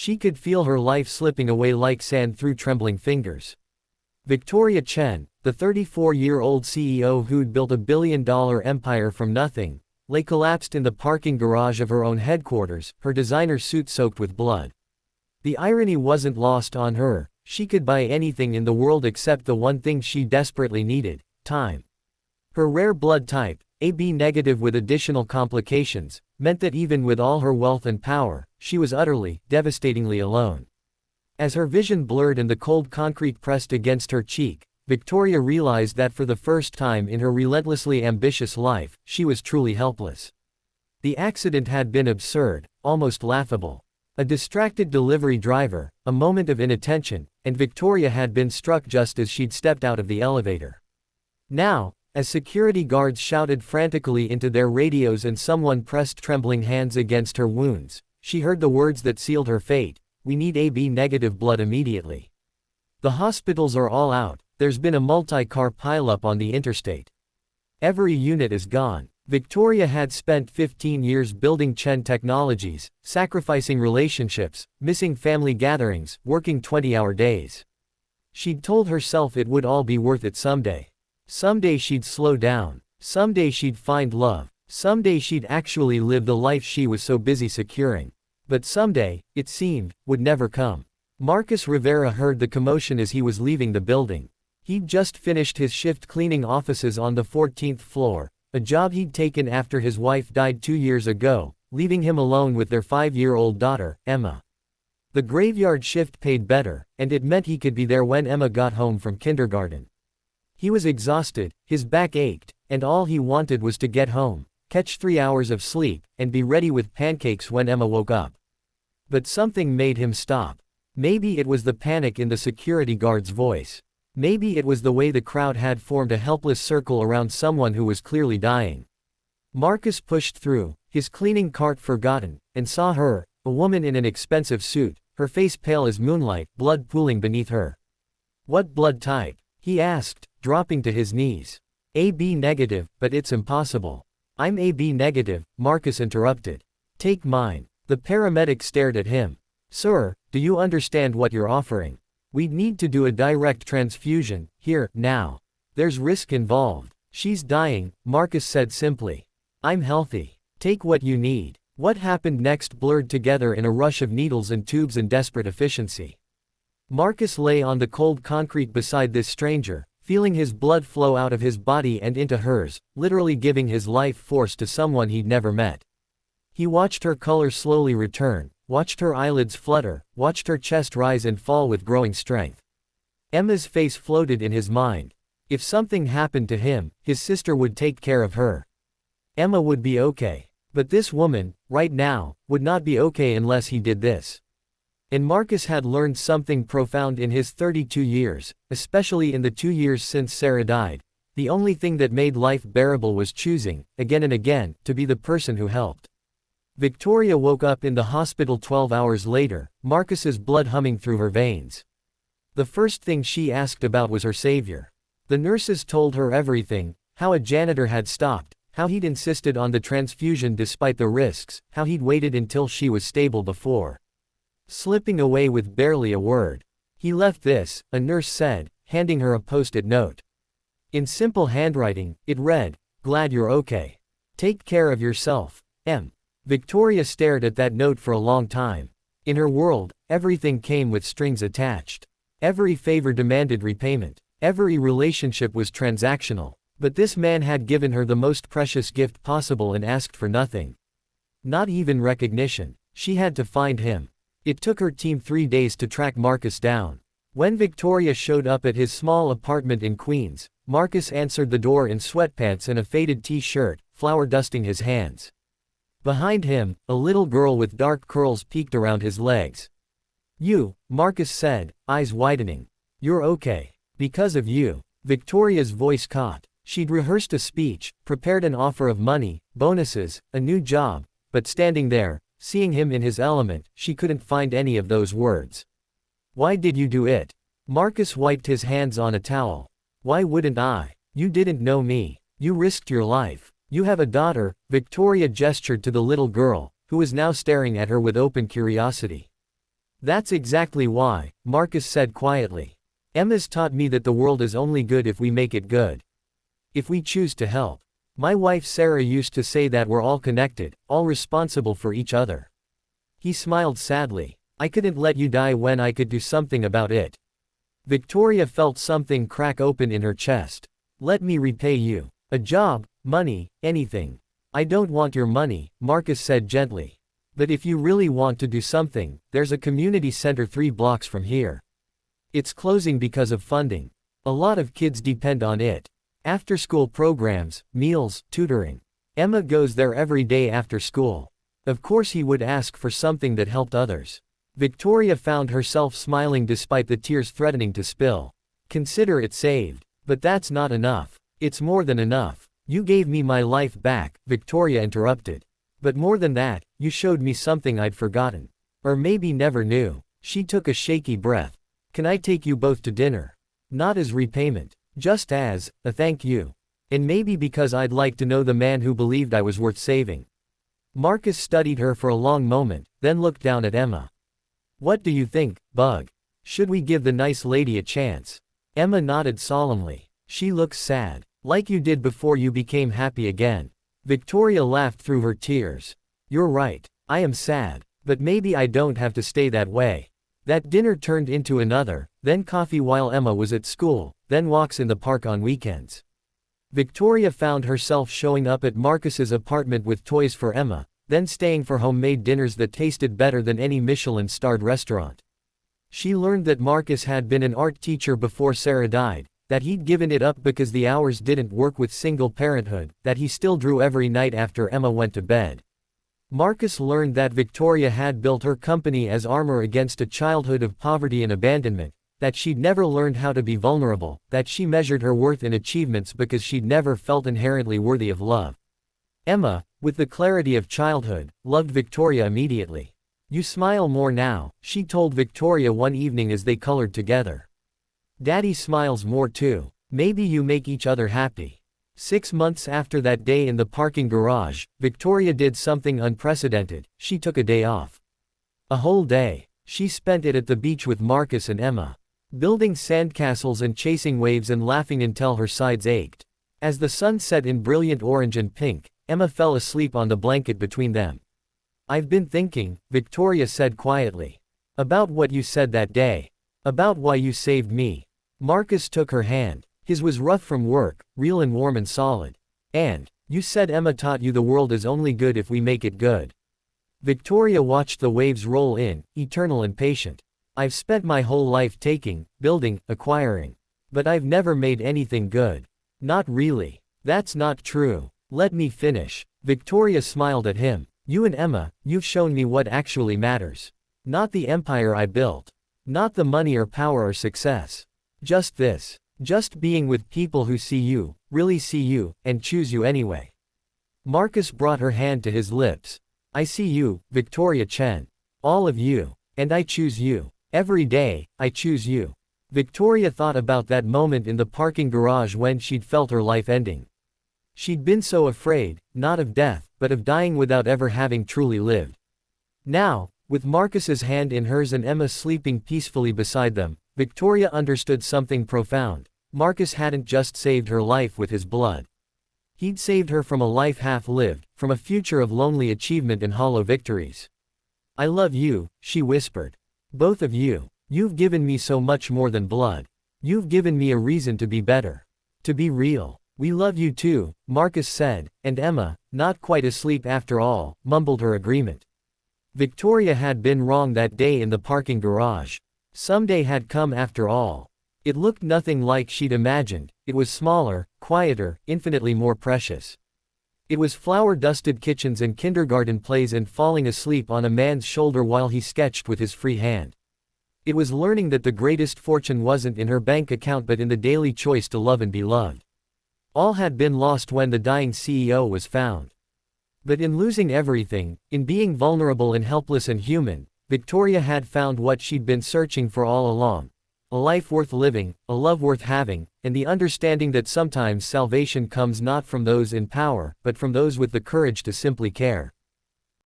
She could feel her life slipping away like sand through trembling fingers. Victoria Chen, the 34-year-old CEO who'd built a billion-dollar empire from nothing, lay collapsed in the parking garage of her own headquarters, her designer suit soaked with blood. The irony wasn't lost on her. She could buy anything in the world except the one thing she desperately needed: time. Her rare blood type, AB negative with additional complications, meant that even with all her wealth and power, she was utterly, devastatingly alone. As her vision blurred and the cold concrete pressed against her cheek, Victoria realized that for the first time in her relentlessly ambitious life, she was truly helpless. The accident had been absurd, almost laughable. A distracted delivery driver, a moment of inattention, and Victoria had been struck just as she'd stepped out of the elevator. Now, as security guards shouted frantically into their radios and someone pressed trembling hands against her wounds, she heard the words that sealed her fate: "We need AB negative blood immediately. The hospitals are all out, there's been a multi-car pileup on the interstate. Every unit is gone." Victoria had spent 15 years building Chen Technologies, sacrificing relationships, missing family gatherings, working 20-hour days. She'd told herself it would all be worth it someday. Someday she'd slow down. Someday she'd find love. Someday she'd actually live the life she was so busy securing. But someday, it seemed, would never come. Marcus Rivera heard the commotion as he was leaving the building. He'd just finished his shift cleaning offices on the 14th floor, a job he'd taken after his wife died 2 years ago, leaving him alone with their 5-year-old daughter, Emma. The graveyard shift paid better, and it meant he could be there when Emma got home from kindergarten. He was exhausted, his back ached, and all he wanted was to get home, catch 3 hours of sleep, and be ready with pancakes when Emma woke up. But something made him stop. Maybe it was the panic in the security guard's voice. Maybe it was the way the crowd had formed a helpless circle around someone who was clearly dying. Marcus pushed through, his cleaning cart forgotten, and saw her, a woman in an expensive suit, her face pale as moonlight, blood pooling beneath her. "What blood type?" he asked, dropping to his knees. "AB negative, but it's impossible." "I'm AB negative," Marcus interrupted. "Take mine." The paramedic stared at him. "Sir, do you understand what you're offering? We'd need to do a direct transfusion, here, now. There's risk involved." "She's dying," Marcus said simply. "I'm healthy. Take what you need." What happened next blurred together in a rush of needles and tubes and desperate efficiency. Marcus lay on the cold concrete beside this stranger, feeling his blood flow out of his body and into hers, literally giving his life force to someone he'd never met. He watched her color slowly return, watched her eyelids flutter, watched her chest rise and fall with growing strength. Emma's face floated in his mind. If something happened to him, his sister would take care of her. Emma would be okay. But this woman, right now, would not be okay unless he did this. And Marcus had learned something profound in his 32 years, especially in the 2 years since Sarah died. The only thing that made life bearable was choosing, again and again, to be the person who helped. Victoria woke up in the hospital 12 hours later, Marcus's blood humming through her veins. The first thing she asked about was her savior. The nurses told her everything: how a janitor had stopped, how he'd insisted on the transfusion despite the risks, how he'd waited until she was stable before slipping away with barely a word. "He left this," a nurse said, handing her a post-it note. In simple handwriting, it read, "Glad you're okay. Take care of yourself, M." Victoria stared at that note for a long time. In her world, everything came with strings attached. Every favor demanded repayment. Every relationship was transactional. But this man had given her the most precious gift possible and asked for nothing. Not even recognition. She had to find him. It took her team 3 days to track Marcus down. When Victoria showed up at his small apartment in Queens, Marcus answered the door in sweatpants and a faded t-shirt, flour dusting his hands. Behind him, a little girl with dark curls peeked around his legs. "You," Marcus said, eyes widening. "You're okay. Because of you." Victoria's voice caught. She'd rehearsed a speech, prepared an offer of money, bonuses, a new job, but standing there, seeing him in his element, she couldn't find any of those words. "Why did you do it?" Marcus wiped his hands on a towel. "Why wouldn't I? You didn't know me. You risked your life. You have a daughter." Victoria gestured to the little girl, who was now staring at her with open curiosity. That's exactly why, Marcus said quietly. Emma's taught me that the world is only good if we make it good. If we choose to help. My wife Sarah used to say that we're all connected, all responsible for each other. He smiled sadly. I couldn't let you die when I could do something about it. Victoria felt something crack open in her chest. Let me repay you. A job, money, anything. I don't want your money, Marcus said gently. But if you really want to do something, there's a community center 3 blocks from here. It's closing because of funding. A lot of kids depend on it. After-school programs, meals, tutoring. Emma goes there every day after school. Of course he would ask for something that helped others. Victoria found herself smiling despite the tears threatening to spill. Consider it saved. But that's not enough. It's more than enough. You gave me my life back, Victoria interrupted. But more than that, you showed me something I'd forgotten. Or maybe never knew. She took a shaky breath. Can I take you both to dinner? Not as repayment. Just as a thank you. And maybe because I'd like to know the man who believed I was worth saving. Marcus studied her for a long moment, then looked down at Emma. What do you think, Bug? Should we give the nice lady a chance? Emma nodded solemnly. She looks sad. Like you did before you became happy again. Victoria laughed through her tears. You're right. I am sad. But maybe I don't have to stay that way. That dinner turned into another, then coffee while Emma was at school, then walks in the park on weekends. Victoria found herself showing up at Marcus's apartment with toys for Emma, then staying for homemade dinners that tasted better than any Michelin-starred restaurant. She learned that Marcus had been an art teacher before Sarah died, that he'd given it up because the hours didn't work with single parenthood, that he still drew every night after Emma went to bed. Marcus learned that Victoria had built her company as armor against a childhood of poverty and abandonment, that she'd never learned how to be vulnerable, that she measured her worth in achievements because she'd never felt inherently worthy of love. Emma, with the clarity of childhood, loved Victoria immediately. You smile more now, she told Victoria one evening as they colored together. Daddy smiles more too. Maybe you make each other happy. 6 months after that day in the parking garage, Victoria did something unprecedented. She took a day off. A whole day. She spent it at the beach with Marcus and Emma. Building sandcastles and chasing waves and laughing until her sides ached. As the sun set in brilliant orange and pink, Emma fell asleep on the blanket between them. I've been thinking, Victoria said quietly. About what you said that day. About why you saved me. Marcus took her hand. His was rough from work, real and warm and solid. And, you said Emma taught you the world is only good if we make it good. Victoria watched the waves roll in, eternal and patient. I've spent my whole life taking, building, acquiring. But I've never made anything good. Not really. That's not true. Let me finish. Victoria smiled at him. You and Emma, you've shown me what actually matters. Not the empire I built. Not the money or power or success. Just this. Just being with people who see you, really see you, and choose you anyway. Marcus brought her hand to his lips. I see you, Victoria Chen. All of you. And I choose you. Every day, I choose you. Victoria thought about that moment in the parking garage when she'd felt her life ending. She'd been so afraid, not of death, but of dying without ever having truly lived. Now, with Marcus's hand in hers and Emma sleeping peacefully beside them, Victoria understood something profound. Marcus hadn't just saved her life with his blood. He'd saved her from a life half-lived, from a future of lonely achievement and hollow victories. I love you, she whispered. Both of you. You've given me so much more than blood. You've given me a reason to be better. To be real. We love you too, Marcus said, and Emma, not quite asleep after all, mumbled her agreement. Victoria had been wrong that day in the parking garage. Someday had come after all. It looked nothing like she'd imagined. It was smaller, quieter, infinitely more precious. It was flower-dusted kitchens and kindergarten plays and falling asleep on a man's shoulder while he sketched with his free hand. It was learning that the greatest fortune wasn't in her bank account but in the daily choice to love and be loved. All had been lost when the dying CEO was found. But in losing everything, in being vulnerable and helpless and human, Victoria had found what she'd been searching for all along. A life worth living, a love worth having, and the understanding that sometimes salvation comes not from those in power, but from those with the courage to simply care.